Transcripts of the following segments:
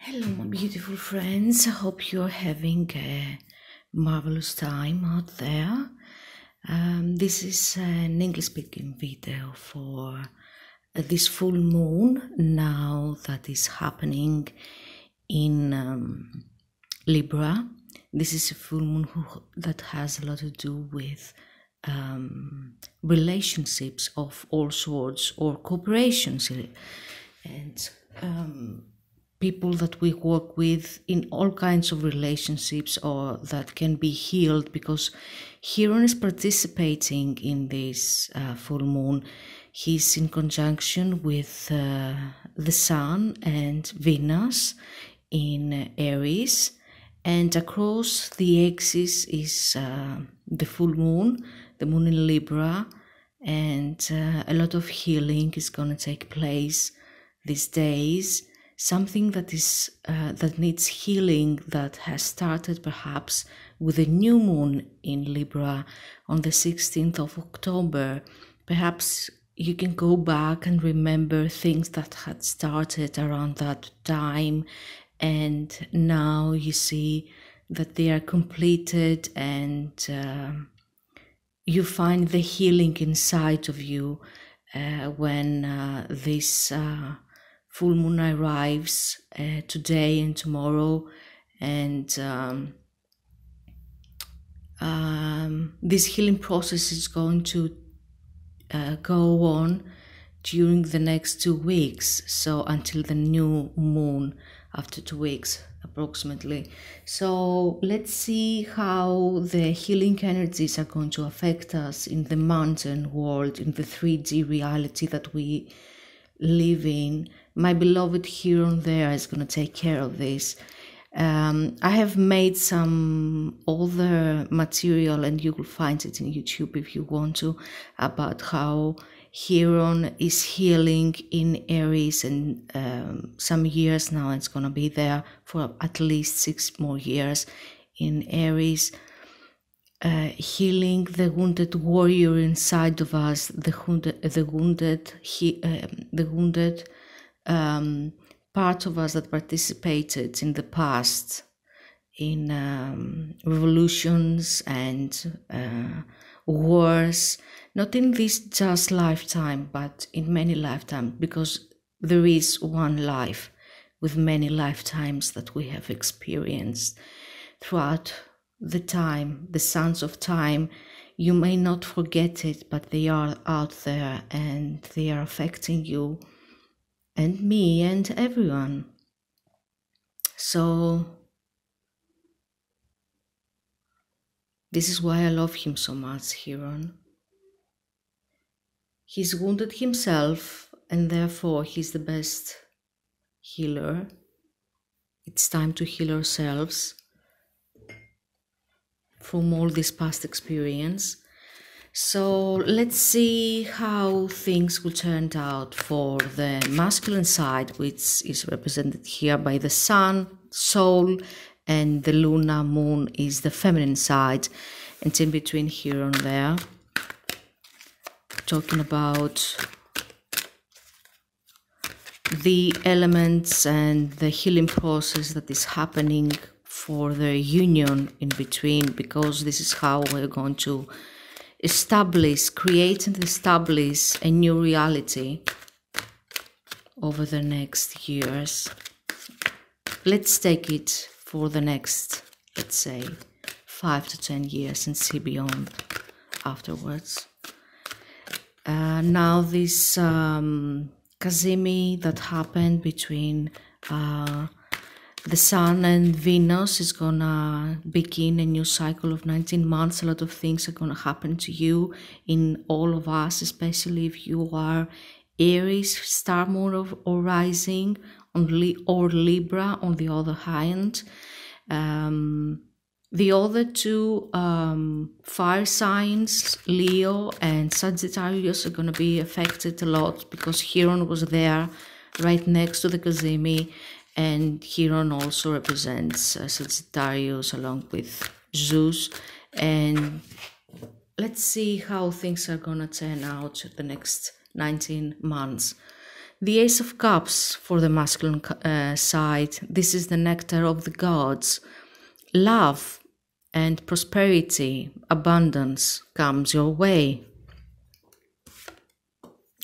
Hello, my beautiful friends. I hope you're having a marvelous time out there. This is an English-speaking video for this full moon now that is happening in Libra. This is a full moon that has a lot to do with relationships of all sorts or cooperations and people that we work with in all kinds of relationships or that can be healed, because Chiron is participating in this full moon. He's in conjunction with the Sun and Venus in Aries, and across the axis is the full moon, the moon in Libra, and a lot of healing is going to take place these days. Something that is that needs healing, that has started perhaps with a new moon in Libra on the 16th of October. Perhaps you can go back and remember things that had started around that time, and now you see that they are completed, and you find the healing inside of you when this full moon arrives today and tomorrow, and this healing process is going to go on during the next 2 weeks, so until the new moon after 2 weeks approximately. So let's see how the healing energies are going to affect us in the mountain world, in the 3D reality that we live in. My beloved Chiron there is going to take care of this. I have made some older material, and you will find it in YouTube if you want to, about how Chiron is healing in Aries, and some years now it's going to be there for at least 6 more years in Aries. Healing the wounded warrior inside of us, the wounded part of us that participated in the past in revolutions and wars, not in this just lifetime, but in many lifetimes, because there is one life with many lifetimes that we have experienced throughout the time, the sands of time. You may not forget it, but they are out there, and they are affecting you and me and everyone. So this is why I love him so much, Chiron. He's wounded himself, and therefore he's the best healer. It's time to heal ourselves from all this past experience. So let's see how things will turn out for the masculine side, which is represented here by the Sun, Soul, and the Lunar Moon is the feminine side, and in between here and there, talking about the elements and the healing process that is happening for the union in between, because this is how we're going to create and establish a new reality over the next years. Let's take it for the next, let's say, 5 to 10 years and see beyond afterwards. Now this Kazemi that happened between the Sun and Venus is gonna begin a new cycle of 19 months. A lot of things are gonna happen to you, in all of us, especially if you are Aries, Star, Moon, or Rising, or Libra on the other hand. The other two fire signs, Leo and Sagittarius, are gonna be affected a lot, because Chiron was there right next to the Kazemi. And Chiron also represents Sagittarius along with Zeus. And let's see how things are going to turn out the next 19 months. The Ace of Cups for the masculine side. This is the nectar of the gods. Love and prosperity, abundance comes your way.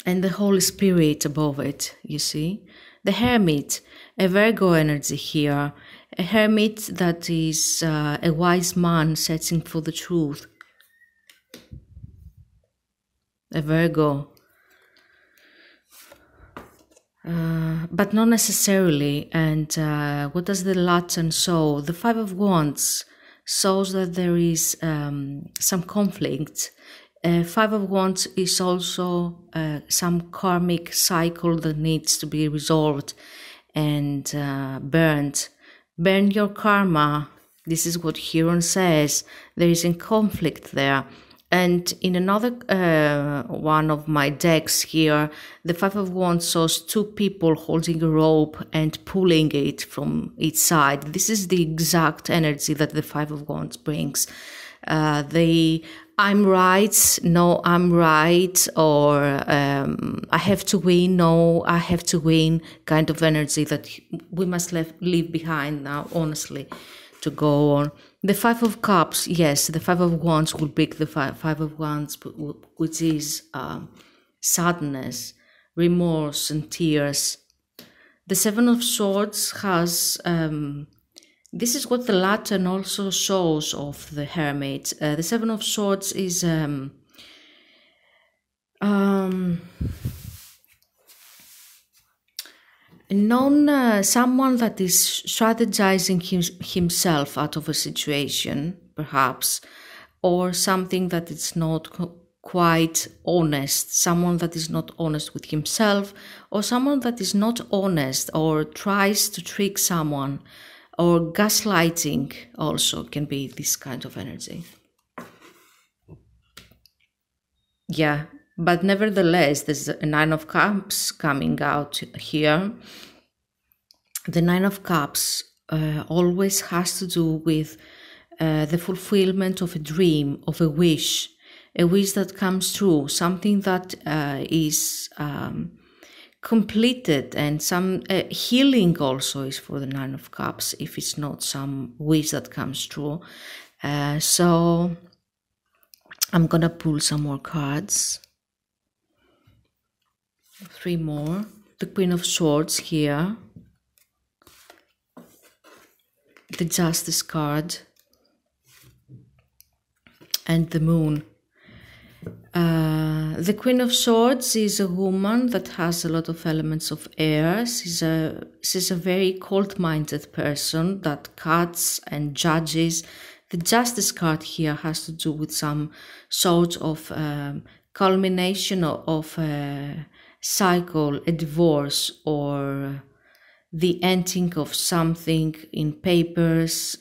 And the Holy Spirit above it, you see. The Hermit, a Virgo energy here. A hermit that is a wise man searching for the truth. A Virgo. But not necessarily. And what does the Latin show? The Five of Wands shows that there is some conflict. Five of Wands is also some karmic cycle that needs to be resolved and burned. Burn your karma. This is what Chiron says. There is a conflict there. And in another one of my decks here, the Five of Wands shows two people holding a rope and pulling it from each side. This is the exact energy that the Five of Wands brings. I'm right, no, I'm right, or I have to win, no, I have to win kind of energy that we must leave behind now, honestly, to go on. The Five of Cups, yes, the Five of Wands will break the Five of Wands, which is sadness, remorse, and tears. The Seven of Swords has... this is what the Latin also shows of the Hermit. The Seven of Swords is someone that is strategizing himself out of a situation, perhaps, or something that is not quite honest, someone that is not honest with himself, or someone that is not honest or tries to trick someone. Or gaslighting also can be this kind of energy. Yeah, but nevertheless, there's a Nine of Cups coming out here. The Nine of Cups always has to do with the fulfillment of a dream, of a wish that comes true, something that is... completed, and some healing also is for the Nine of Cups if it's not some wish that comes true. So I'm gonna pull some more cards. 3 more. The Queen of Swords here. The Justice card. And the Moon. The Queen of Swords is a woman that has a lot of elements of air. She's a very cold-minded person that cuts and judges. The Justice card here has to do with some sort of culmination of a cycle, a divorce, or the ending of something in papers,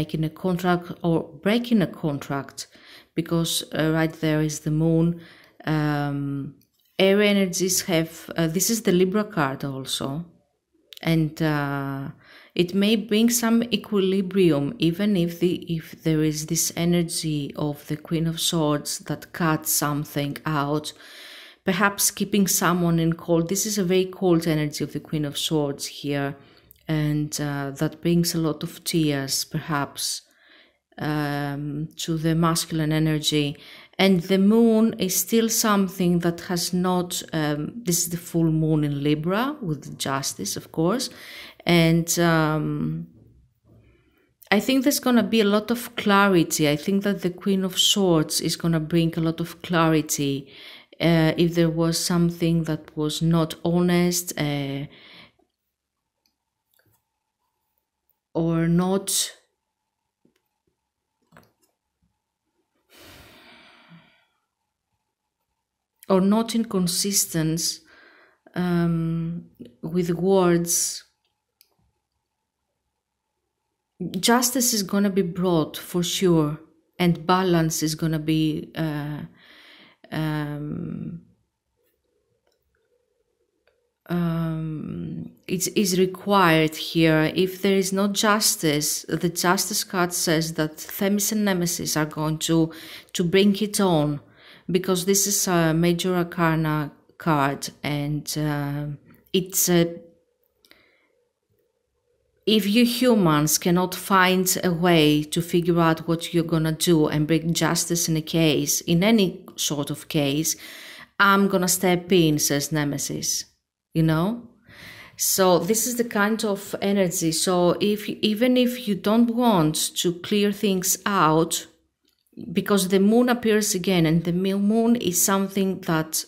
making a contract or breaking a contract. Because right there is the Moon. Air energies have... this is the Libra card also. And it may bring some equilibrium, even if there is this energy of the Queen of Swords that cuts something out. Perhaps keeping someone in cold. This is a very cold energy of the Queen of Swords here. And that brings a lot of tears, perhaps, to the masculine energy. And the Moon is still something that has not... this is the full moon in Libra with Justice, of course. And I think there's going to be a lot of clarity. I think that the Queen of Swords is going to bring a lot of clarity. If there was something that was not honest or not... or not inconsistent with words, justice is going to be brought for sure, and balance is going to be it is required here. If there is no justice, the Justice card says that Themis and Nemesis are going to bring it on. Because this is a major arcana card, and it's a, if you humans cannot find a way to figure out what you're gonna do and bring justice in a case, in any sort of case, I'm gonna step in, says Nemesis, you know? So this is the kind of energy. So even if you don't want to clear things out, because the moon appears again, and the moon is something that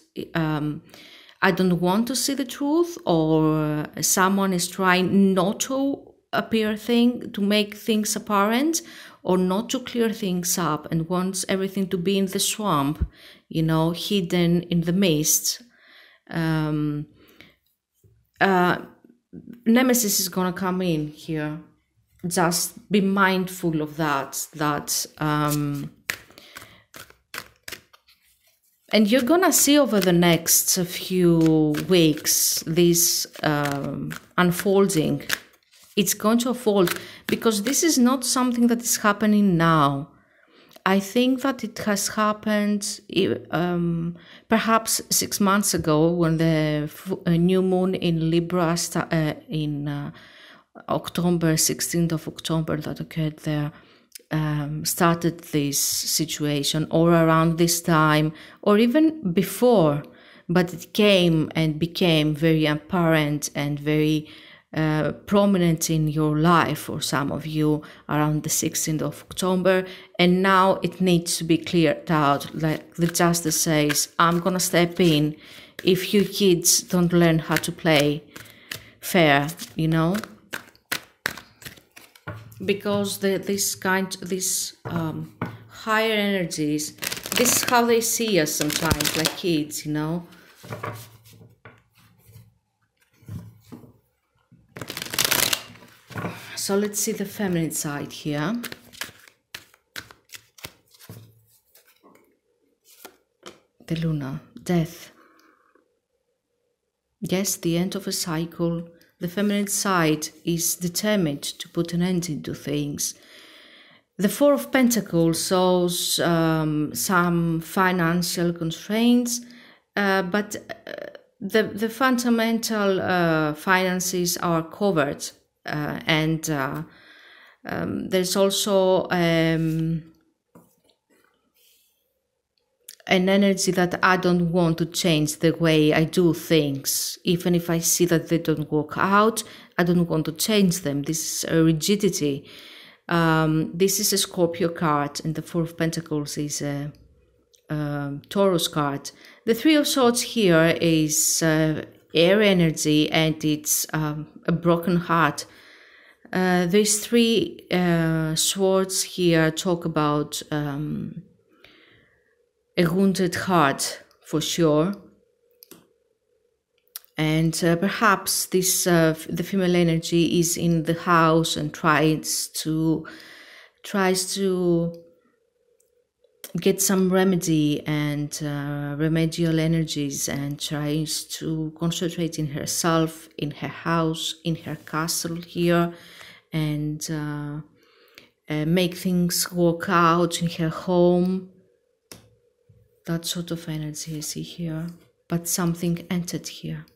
I don't want to see the truth, or someone is trying not to to make things apparent, or not to clear things up, and wants everything to be in the swamp, you know, hidden in the mist. Nemesis is gonna come in here. Just be mindful of that. And you're gonna see over the next few weeks this unfolding. It's going to unfold, because this is not something that is happening now. I think that it has happened perhaps 6 months ago, when the new moon in Libra in October, 16th of October, that occurred there, started this situation, or around this time, or even before, but it came and became very apparent and very prominent in your life, for some of you, around the 16th of October, and now it needs to be cleared out. Like the justice says, I'm gonna step in if you kids don't learn how to play fair, you know, because these higher energies, this is how they see us sometimes, like kids, you know. So let's see the feminine side here. The Luna, death. Yes, the end of a cycle. The feminine side is determined to put an end into things. The Four of Pentacles shows some financial constraints, but the fundamental finances are covered. And there's also an energy that I don't want to change the way I do things. Even if I see that they don't work out, I don't want to change them. This is a rigidity. This is a Scorpio card, and the Four of Pentacles is a Taurus card. The Three of Swords here is air energy, and it's a broken heart. These three swords here talk about a wounded heart, for sure. And perhaps this the female energy is in the house and tries to get some remedy and remedial energies, and tries to concentrate in herself, in her house, in her castle here, and make things work out in her home. That sort of energy I see here. But something entered here.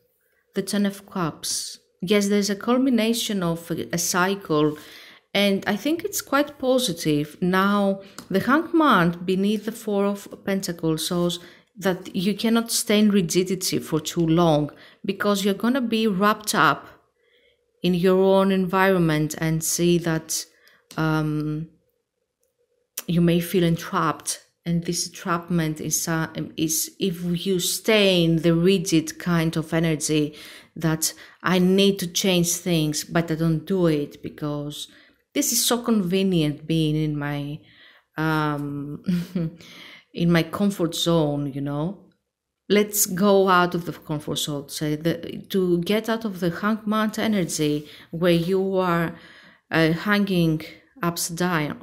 The Ten of Cups. Yes, there's a culmination of a cycle, and I think it's quite positive. Now, the Hangman beneath the Four of Pentacles shows that you cannot stay in rigidity for too long, because you're going to be wrapped up in your own environment and see that you may feel entrapped. And this entrapment is if you stay in the rigid kind of energy that I need to change things, but I don't do it because this is so convenient, being in my in my comfort zone, you know. Let's go out of the comfort zone. So to get out of the hangman energy where you are hanging upside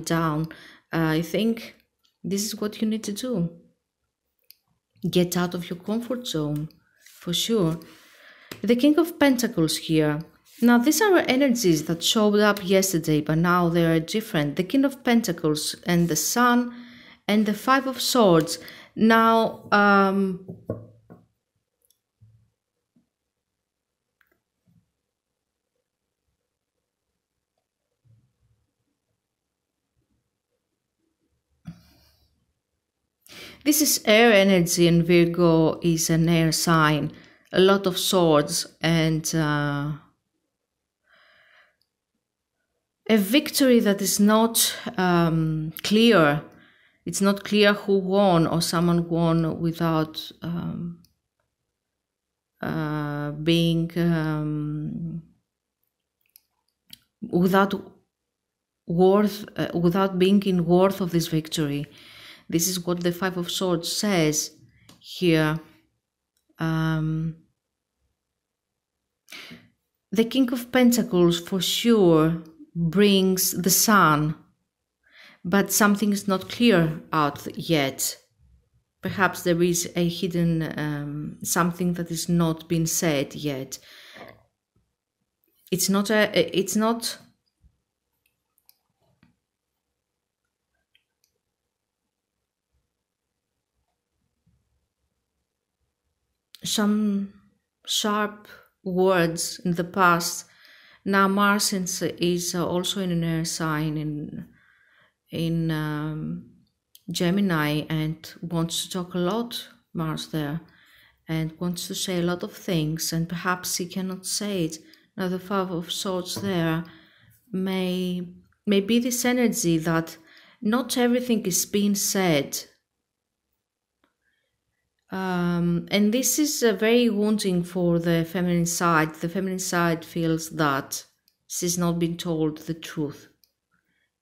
down, I think this is what you need to do. Get out of your comfort zone, for sure. The King of Pentacles here. Now, these are energies that showed up yesterday, but now they are different. The King of Pentacles and the Sun and the Five of Swords. Now, This is air energy, and Virgo is an air sign. A lot of swords and a victory that is not clear. It's not clear who won, or someone won without being without being in worth of this victory. This is what the Five of Swords says here. The King of Pentacles for sure brings the Sun, but something is not clear out yet. Perhaps there is a hidden something that is not been said yet. It's not some sharp words in the past. Now Mars is also in an air sign in Gemini, and wants to talk a lot, Mars there, and wants to say a lot of things, and perhaps he cannot say it. Now the Five of Swords there may be this energy that not everything is being said. And this is very wounding for the feminine side. The feminine side feels that she's not been told the truth,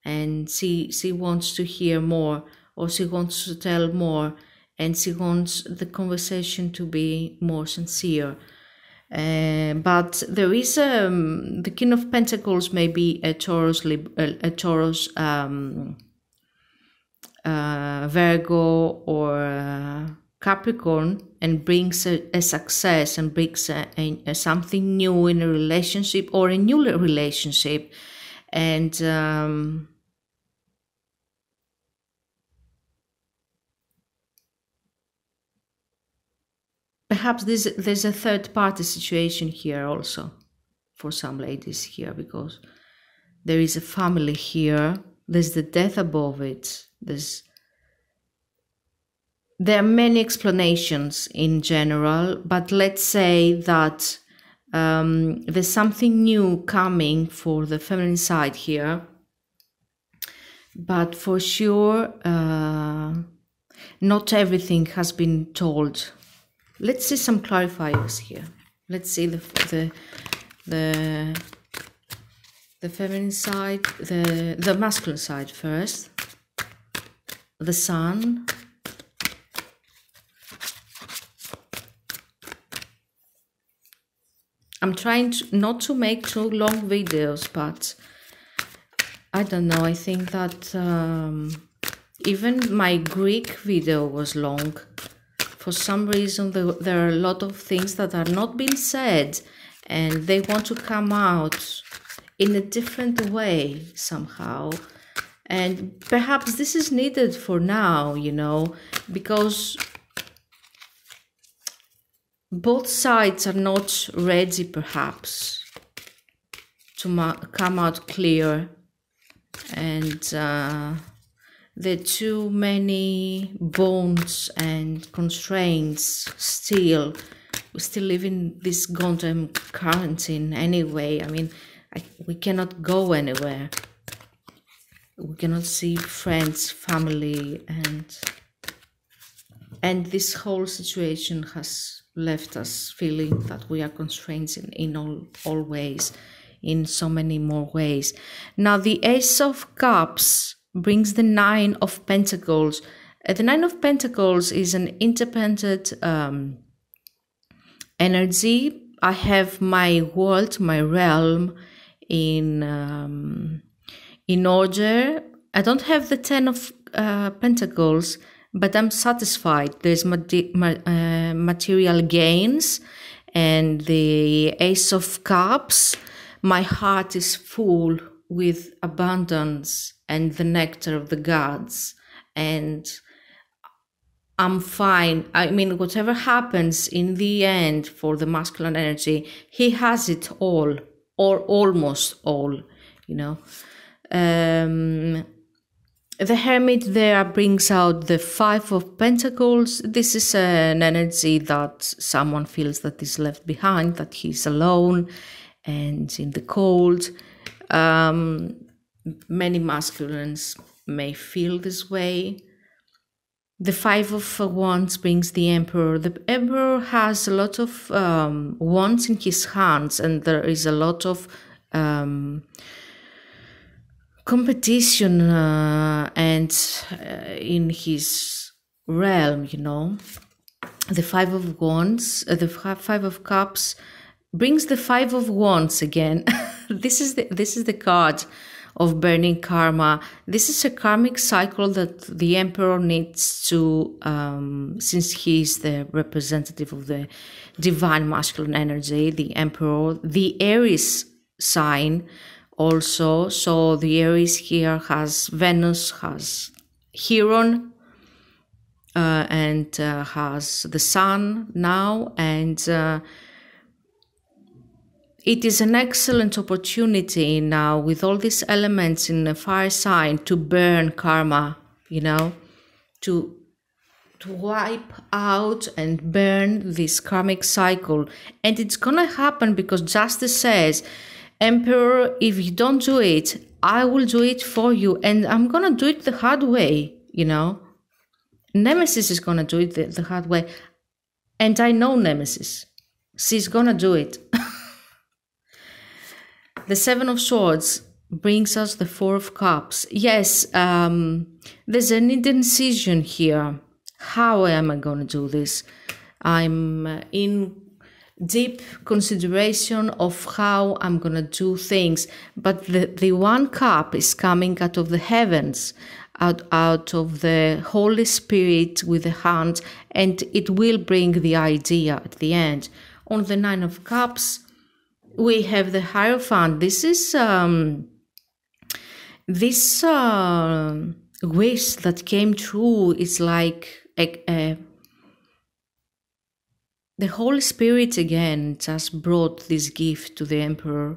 and she wants to hear more, or she wants to tell more, and she wants the conversation to be more sincere. But there is the King of Pentacles may be a Taurus, Virgo, or Capricorn, and brings a success, and brings a something new in a relationship, or a new relationship, and perhaps there's a third party situation here also for some ladies here, because there is a family here. There's the death above it. There are many explanations in general, but let's say that there's something new coming for the feminine side here. But for sure, not everything has been told. Let's see some clarifiers here. Let's see the feminine side, the masculine side first. The Sun. I'm trying not to make too long videos, but I don't know. I think that even my Greek video was long. For some reason, there are a lot of things that are not being said, and they want to come out in a different way somehow. And perhaps this is needed for now, you know, because both sides are not ready, perhaps, to come out clear. And there are too many bonds and constraints still. We still live in this goddamn quarantine anyway. I mean, we cannot go anywhere. We cannot see friends, family, and this whole situation has left us feeling that we are constrained in all ways, in so many more ways. Now the Ace of Cups brings the Nine of Pentacles. The Nine of Pentacles is an independent energy. I have my world, my realm in order. I don't have the Ten of Pentacles, but I'm satisfied. There's material gains, and the Ace of Cups. My heart is full with abundance and the nectar of the gods, and I'm fine. I mean, whatever happens in the end for the masculine energy, he has it all, or almost all, you know. The Hermit there brings out the Five of Pentacles. This is an energy that someone feels that is left behind, that he's alone and in the cold. Many masculines may feel this way. The Five of Wands brings the Emperor. The Emperor has a lot of wands in his hands, and there is a lot of competition and in his realm, you know. The Five of Wands, the Five of Cups brings the Five of Wands again. This is the card of burning karma. This is a karmic cycle that the Emperor needs to, since he is the representative of the divine masculine energy, the Emperor, the Aries sign also. So the Aries here has Venus, has Chiron, and has the Sun now, and it is an excellent opportunity now with all these elements in the fire sign to burn karma, you know, to wipe out and burn this karmic cycle. And it's gonna happen because justice says, Emperor, if you don't do it, I will do it for you, and I'm gonna do it the hard way, you know. Nemesis is gonna do it the hard way, and I know Nemesis. She's gonna do it. The Seven of Swords brings us the Four of Cups. Yes, there's an indecision here. How am I going to do this? I'm in deep consideration of how I'm going to do things. But the one cup is coming out of the heavens, out of the Holy Spirit with the hand, and it will bring the idea at the end. On the Nine of Cups, we have the Hierophant. This is this wish that came true. It's like the Holy Spirit again just brought this gift to the Emperor.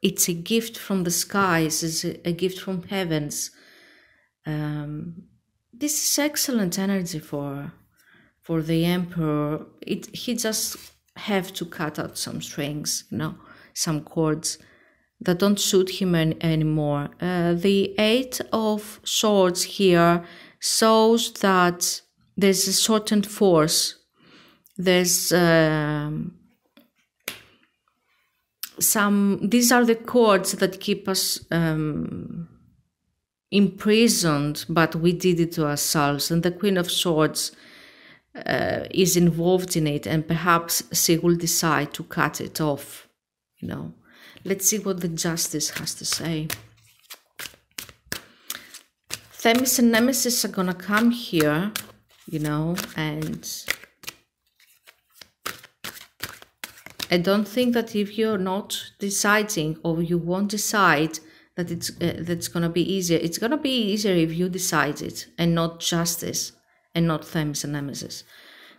It's a gift from the skies. It's a gift from heavens. This is excellent energy for the Emperor. He just have to cut out some strings, you know, some cords that don't suit him anymore. The Eight of Swords here shows that there's a certain force. There's these are the cords that keep us imprisoned, but we did it to ourselves. And the Queen of Swords is involved in it, and perhaps she will decide to cut it off, you know. Let's see what the Justice has to say. Themis and Nemesis are gonna come here, you know, and I don't think that if you're not deciding, or you won't decide, that that's gonna be easier. It's gonna be easier if you decide it, and not Justice, and not Themis and Nemesis.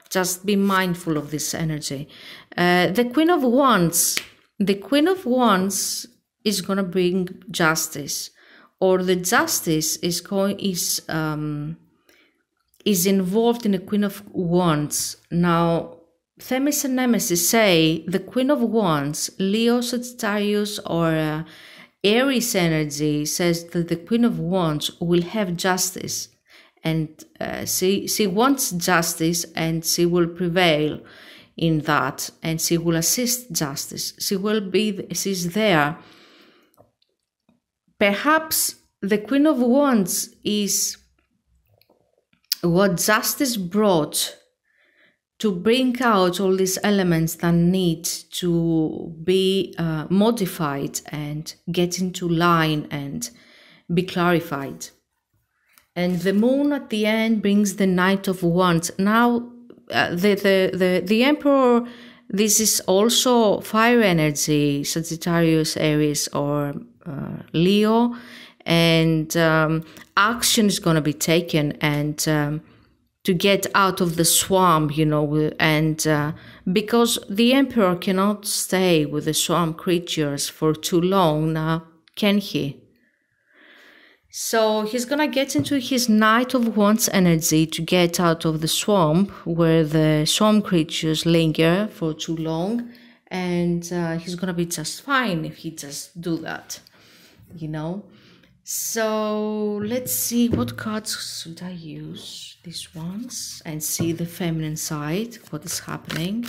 Just be mindful of this energy. The Queen of Wands. The Queen of Wands is going to bring justice, or the Justice is involved in the Queen of Wands. Now, Themis and Nemesis say the Queen of Wands, Leo, Sagittarius, or Aries energy says that the Queen of Wands will have justice. And she wants justice, and she will prevail in that, and she will assist justice. She's there. Perhaps the Queen of Wands is what justice brought to bring out all these elements that need to be modified and get into line and be clarified. And the Moon at the end brings the Knight of Wands. Now, the Emperor, this is also fire energy, Sagittarius, Aries, or Leo, and action is going to be taken, and to get out of the swamp, you know, and because the Emperor cannot stay with the swamp creatures for too long now, can he? So he's gonna get into his Knight of Wands energy to get out of the swamp where the swamp creatures linger for too long, and he's gonna be just fine if he just do that, you know. So let's see, what cards should I use? These ones, and see the feminine side, what is happening.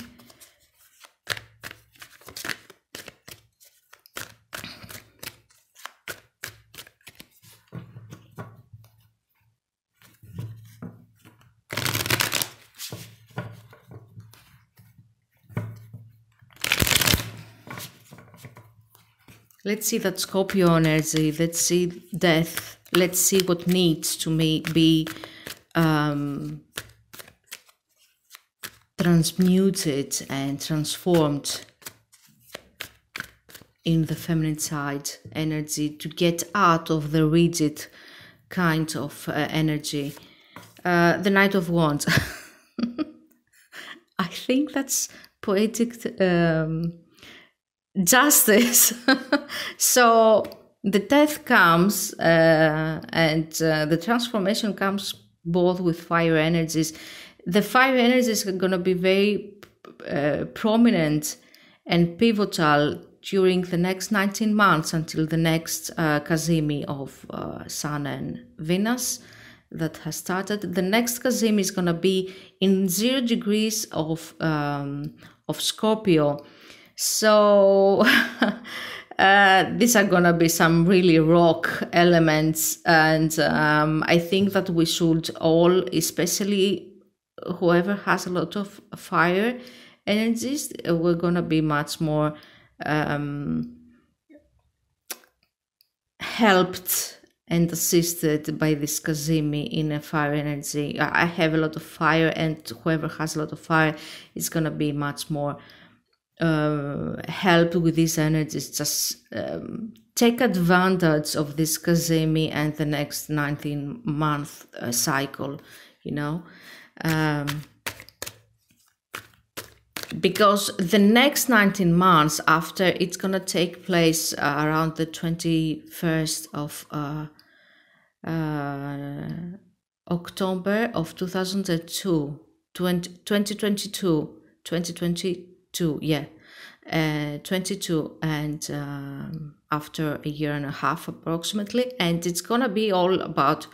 Let's see that Scorpio energy. Let's see death. Let's see what needs to be transmuted and transformed in the feminine side energy to get out of the rigid kind of energy. The Knight of Wands. I think that's poetic justice. So the death comes and the transformation comes both with fire energies. The fire energies are going to be very prominent and pivotal during the next 19 months until the next Kazemi of Sun and Venus that has started. The next Kazemi is going to be in 0 degrees of Scorpio. So these are gonna be some really rock elements, and I think that we should all, especially whoever has a lot of fire energies, we're gonna be much more helped and assisted by this Kazemi in a fire energy. I have a lot of fire, and whoever has a lot of fire is gonna be much more help with these energies. Just take advantage of this Kazemi and the next 19-month cycle, you know, because the next 19 months after, it's gonna take place around the 21st of October of 2022, yeah, 22, and after a year and a half approximately, and it's gonna be all about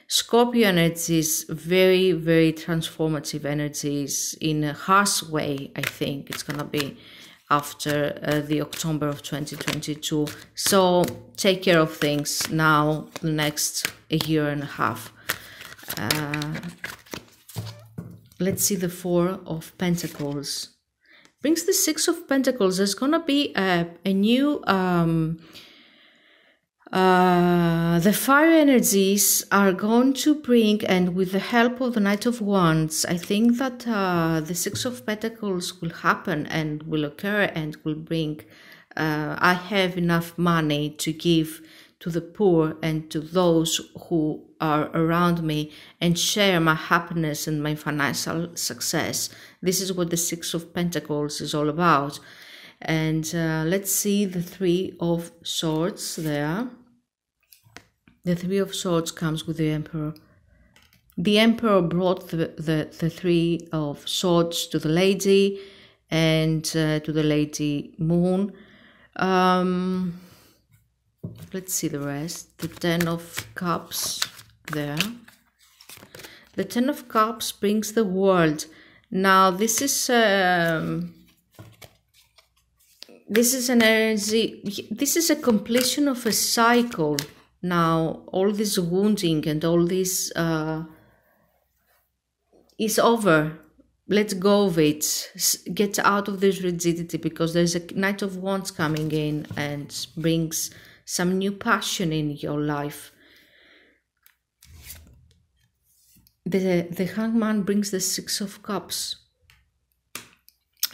Scorpio energies, very, very transformative energies in a harsh way. I think it's gonna be after the October of 2022. So take care of things now, the next a year and a half. Let's see the Four of Pentacles. Brings the Six of Pentacles. There's gonna be a new the fire energies are going to bring, and with the help of the Knight of Wands, I think that the Six of Pentacles will happen and will occur and will bring I have enough money to give to the poor and to those who are around me and share my happiness and my financial success. This is what the Six of Pentacles is all about. And let's see the Three of Swords there. The Three of Swords comes with the Emperor. The Emperor brought the Three of Swords to the Lady and to the Lady Moon. Let's see the rest. The Ten of Cups there. The Ten of Cups brings the World. Now this is an energy. This is a completion of a cycle. Now all this wounding and all this is over. Let go of it. Get out of this rigidity, because there's a Knight of Wands coming in and brings some new passion in your life. The Hangman brings the Six of Cups.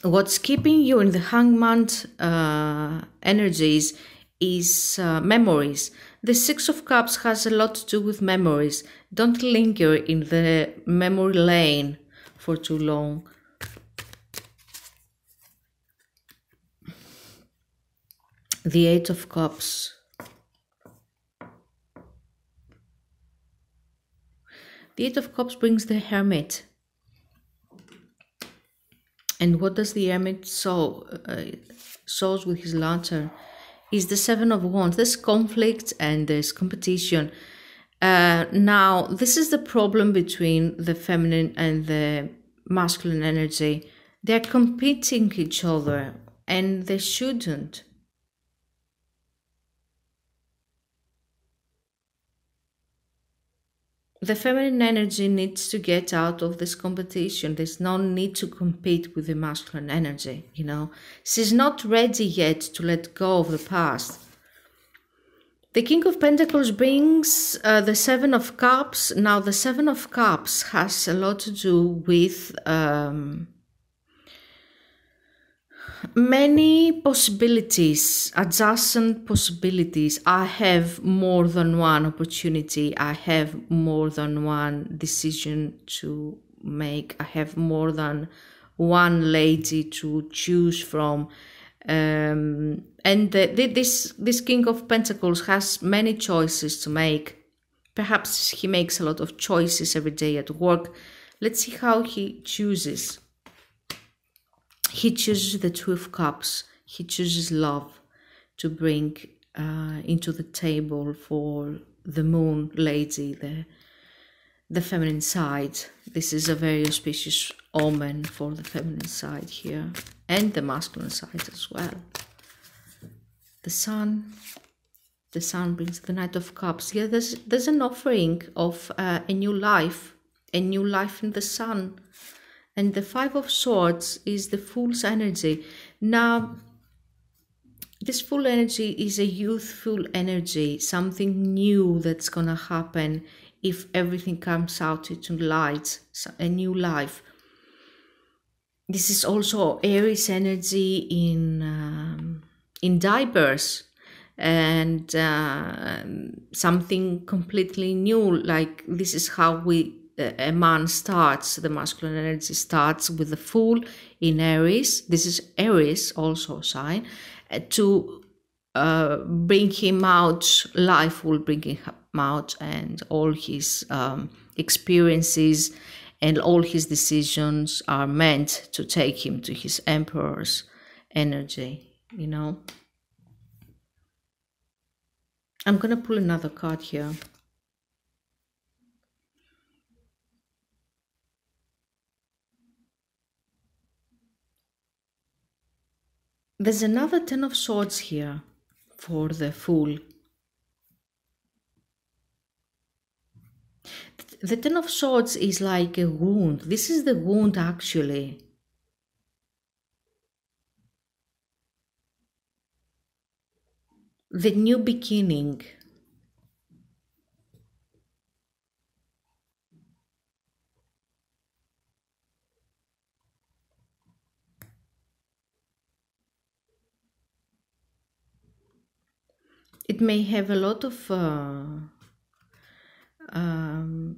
What's keeping you in the Hangman energies is memories. The Six of Cups has a lot to do with memories. Don't linger in the memory lane for too long. The Eight of Cups. The Eight of Cups brings the Hermit. And what does the Hermit shows with his lantern? Is the Seven of Wands. There's conflict and there's competition. Now, this is the problem between the feminine and the masculine energy. They're competing each other, and they shouldn't. The feminine energy needs to get out of this competition. There's no need to compete with the masculine energy, you know. She's not ready yet to let go of the past. The King of Pentacles brings the Seven of Cups. Now, the Seven of Cups has a lot to do with many possibilities, adjacent possibilities. I have more than one opportunity. I have more than one decision to make. I have more than one lady to choose from. And this King of Pentacles has many choices to make. Perhaps he makes a lot of choices every day at work. Let's see how he chooses. He chooses the Two of Cups. He chooses love to bring into the table for the Moon lady, the feminine side. This is a very auspicious omen for the feminine side here, and the masculine side as well. The Sun brings the Knight of Cups. Yeah, there's an offering of a new life in the Sun. And the Five of Swords is the Fool's energy. Now, this Fool energy is a youthful energy, something new that's gonna happen if everything comes out into light, a new life. This is also Aries energy in diapers, and something completely new. Like, this is how a man starts. The masculine energy starts with the Fool in Aries. This is Aries also sign. To bring him out, life will bring him out, and all his experiences and all his decisions are meant to take him to his Emperor's energy, you know. I'm gonna pull another card here. There's another Ten of Swords here for the Fool. The Ten of Swords is like a wound. This is the wound, actually. The new beginning. It may have a lot of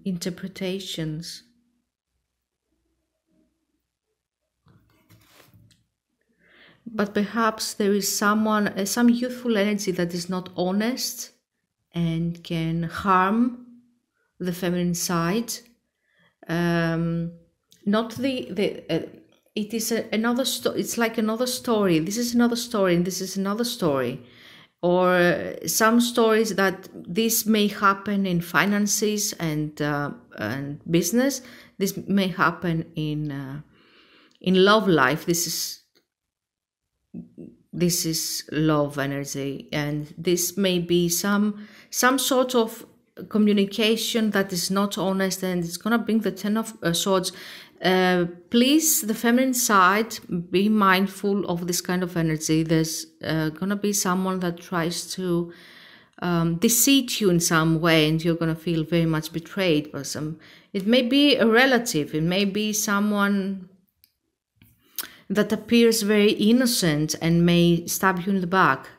interpretations. But perhaps there is someone, some youthful energy that is not honest and can harm the feminine side. Not it is another story. It's like another story. This is another story, and this is another story. Or some stories that this may happen in finances and business. This may happen in love life. This is love energy, and this may be some sort of communication that is not honest, and it's gonna bring the Ten of Swords. Please, the feminine side, be mindful of this kind of energy. There's gonna be someone that tries to deceive you in some way, and you're gonna feel very much betrayed by some. It may be a relative, it may be someone that appears very innocent and may stab you in the back,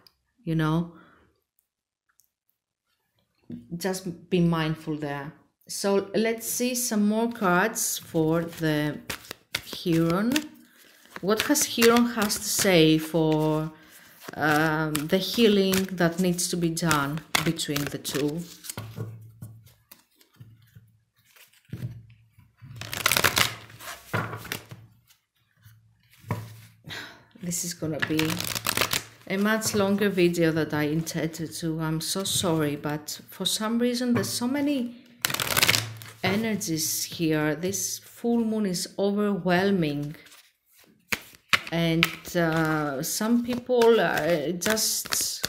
you know. Just be mindful there. So let's see some more cards for the Chiron. What has Chiron has to say for the healing that needs to be done between the two? This is gonna be a much longer video that I intended to. I'm so sorry, but for some reason there's so many energies here. This full moon is overwhelming, and some people just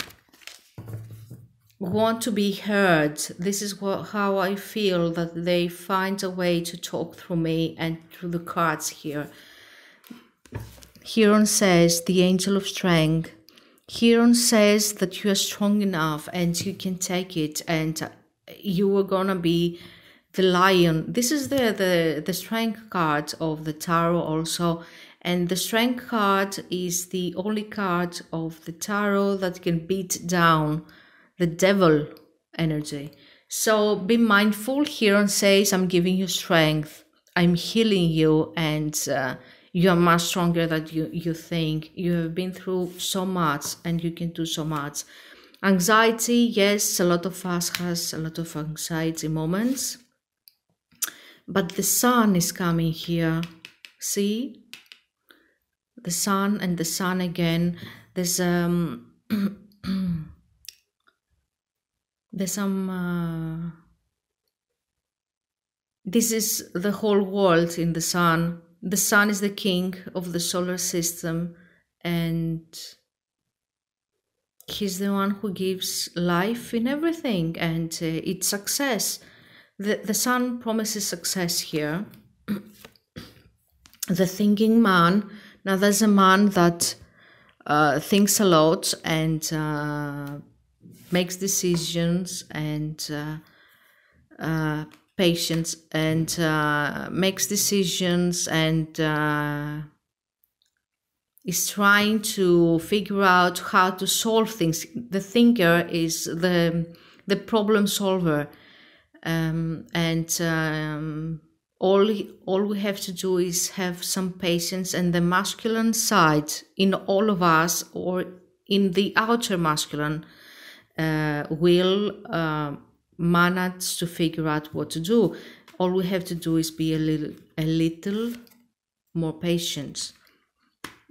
want to be heard. This is how I feel, that they find a way to talk through me and through the cards here. Chiron says, the angel of strength. Chiron says that you are strong enough and you can take it, and you are gonna be the lion. This is the strength card of the tarot also, and the strength card is the only card of the tarot that can beat down the devil energy. So be mindful. Chiron says, I'm giving you strength, I'm healing you, and you are much stronger than you think. You have been through so much and you can do so much. Anxiety, yes, a lot of us has a lot of anxiety moments, but the sun is coming here. See? The sun and the sun again. There's there's some this is the whole world in the sun. The sun is the king of the solar system, and he's the one who gives life in everything, and it's success. The sun promises success here. The thinking man. Now there's a man that thinks a lot and makes decisions, and patience, and makes decisions, and is trying to figure out how to solve things. The thinker is the problem solver, all we have to do is have some patience, and the masculine side in all of us, or in the outer masculine, will manage to figure out what to do. All we have to do is be a little more patient.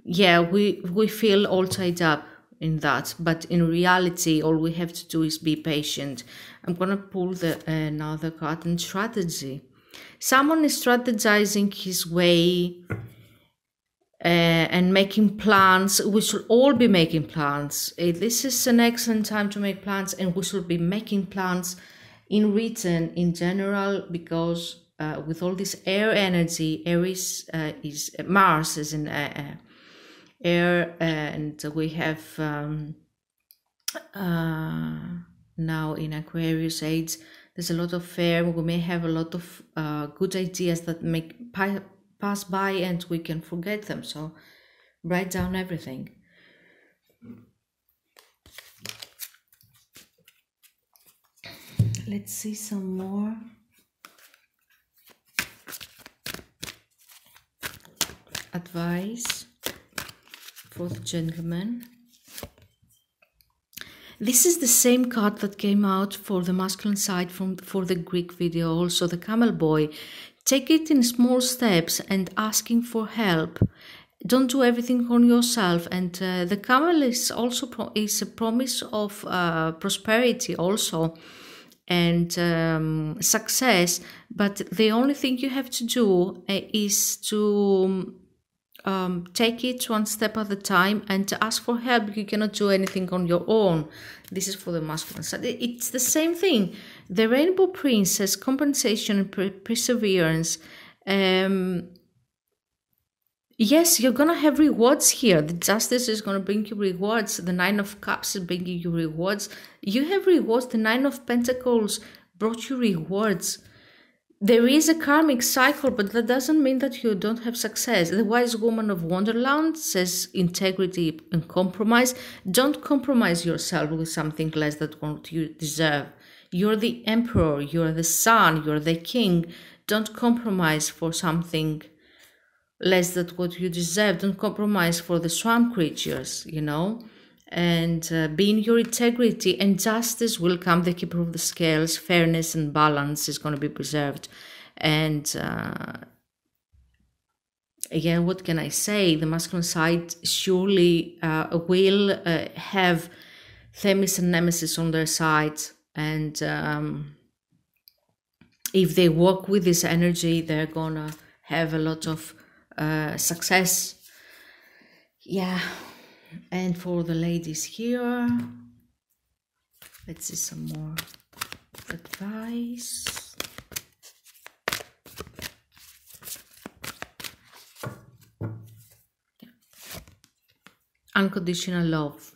Yeah, we feel all tied up in that, but in reality, all we have to do is be patient. I'm gonna pull another card in strategy. Someone is strategizing his way and making plans. We should all be making plans. This is an excellent time to make plans, and we should be making plans in written in general, because with all this air energy, Aries is Mars is in air, and we have now in Aquarius age, there's a lot of air. We may have a lot of good ideas that pass by and we can forget them. So write down everything. Let's see some more. Advice for the gentleman. This is the same card that came out for the masculine side for the Greek video, also the camel boy. Take it in small steps and asking for help. Don't do everything on yourself. And the camel is also is a promise of prosperity also, and success. But the only thing you have to do is to take it one step at a time and to ask for help. You cannot do anything on your own. This is for the masculine side. It's the same thing. The Rainbow Princess, compensation and perseverance. Yes, you're gonna have rewards here. The Justice is gonna bring you rewards. The Nine of Cups is bringing you rewards. You have rewards. The Nine of Pentacles brought you rewards. There is a karmic cycle, but that doesn't mean that you don't have success. The Wise Woman of Wonderland says integrity and compromise. Don't compromise yourself with something less than what you deserve. You're the emperor, you're the sun, you're the king. Don't compromise for something less than what you deserve. Don't compromise for the swamp creatures, you know. And be in your integrity, and justice will come. The Keeper of the Scales, fairness and balance is going to be preserved. And Again, what can I say? The masculine side surely will have Themis and Nemesis on their side, and if they work with this energy, they're gonna have a lot of success. Yeah, and for the ladies here, let's see some more advice. Unconditional love.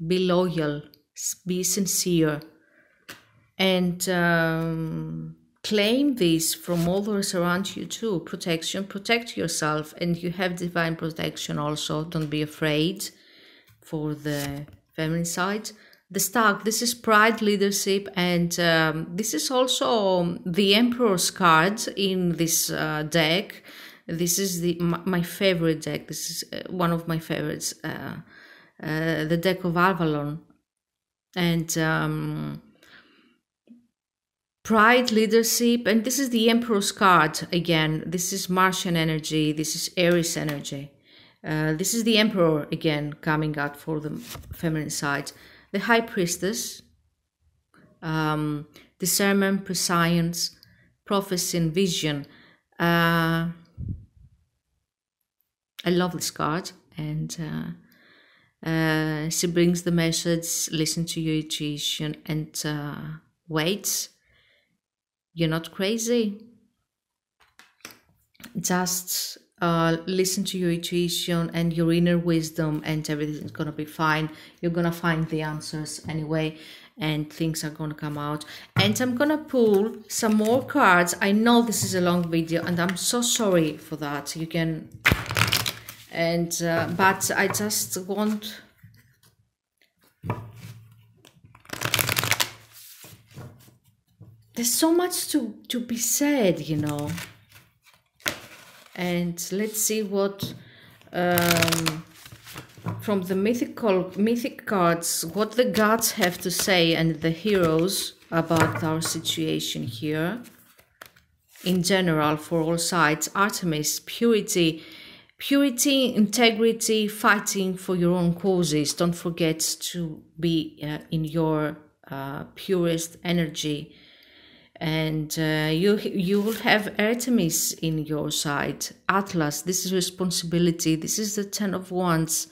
Be loyal, be sincere, and claim this from others around you too. Protection, protect yourself, and you have divine protection also. Don't be afraid. For the feminine side, the Stag, this is pride, leadership, and this is also the Emperor's card in this deck. This is my favorite deck. This is one of my favorites, the deck of Avalon. And pride, leadership, and this is the Emperor's card again. This is Martian energy, this is Aries energy. This is the Emperor again coming out for the feminine side. The High Priestess, discernment, prescience, prophecy, and vision. I love this card, and she brings the message: listen to your intuition and wait. You're not crazy. Just listen to your intuition and your inner wisdom, and everything's gonna be fine. You're gonna find the answers anyway, and things are gonna come out. And I'm gonna pull some more cards. I know this is a long video, and I'm so sorry for that. You can, and but I just want. There's so much to be said, you know. And let's see what from the mythic cards, what the gods have to say and the heroes about our situation here. In general, for all sides, Artemis, purity, integrity, fighting for your own causes. Don't forget to be in your purest energy. And you will have Artemis in your side. Atlas, this is responsibility. This is the 10 of Wands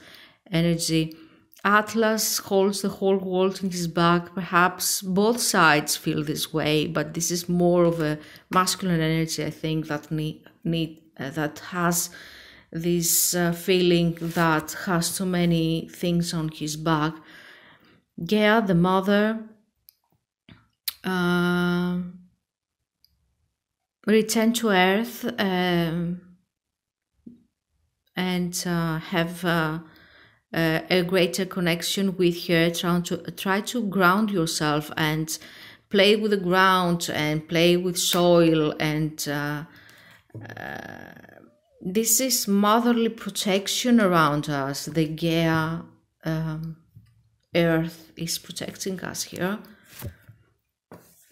energy. Atlas holds the whole world in his back. Perhaps both sides feel this way, but this is more of a masculine energy, I think, that that has this feeling that has too many things on his back. Gaia, the mother. Return to earth and have a greater connection with her. Try to ground yourself and play with the ground and play with soil, and this is motherly protection around us. The Gaia earth is protecting us here.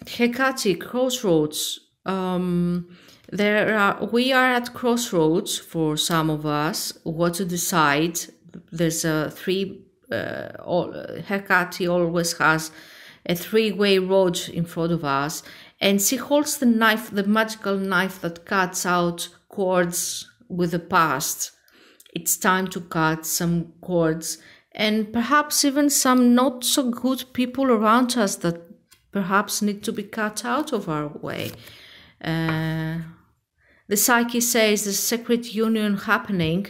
Hecate, crossroads. We are at crossroads for some of us, what to decide. There's a Hecate always has a three-way road in front of us, and she holds the knife, the magical knife that cuts out cords with the past. It's time to cut some cords, and perhaps even some not so good people around us that perhaps need to be cut out of our way. The Psyche says the sacred union happening,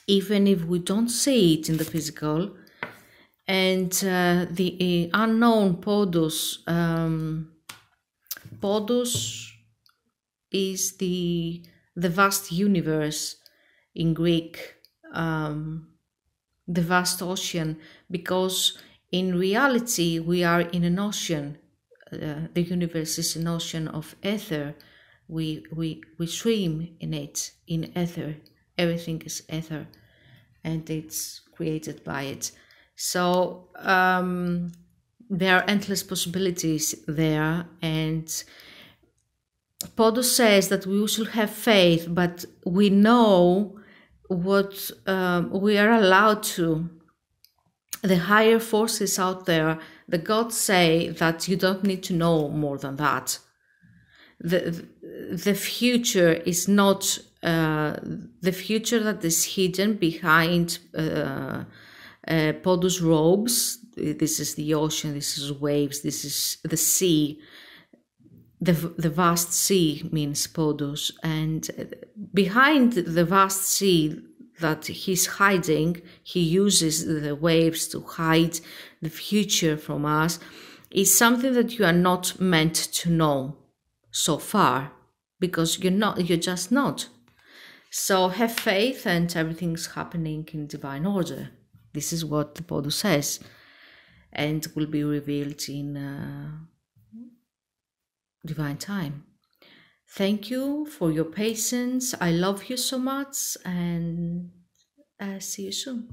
even if we don't see it in the physical. And the unknown Podus. Podus is the vast universe in Greek, the vast ocean, because in reality we are in an ocean. The universe is an ocean of ether. We swim in it, in ether. Everything is ether, and it's created by it. So there are endless possibilities there, and Podo says that we should have faith, but we know what we are allowed to. The higher forces out there, the gods say that you don't need to know more than that. The future is not the future that is hidden behind Podo's robes. This is the ocean, this is waves, this is the sea. The vast sea means Podos, and behind the vast sea that he's hiding, he uses the waves to hide the future from us, is something that you are not meant to know so far, because you're just not. So have faith and everything's happening in divine order. This is what the Podo says, and will be revealed in divine time. Thank you for your patience. I love you so much, and see you soon.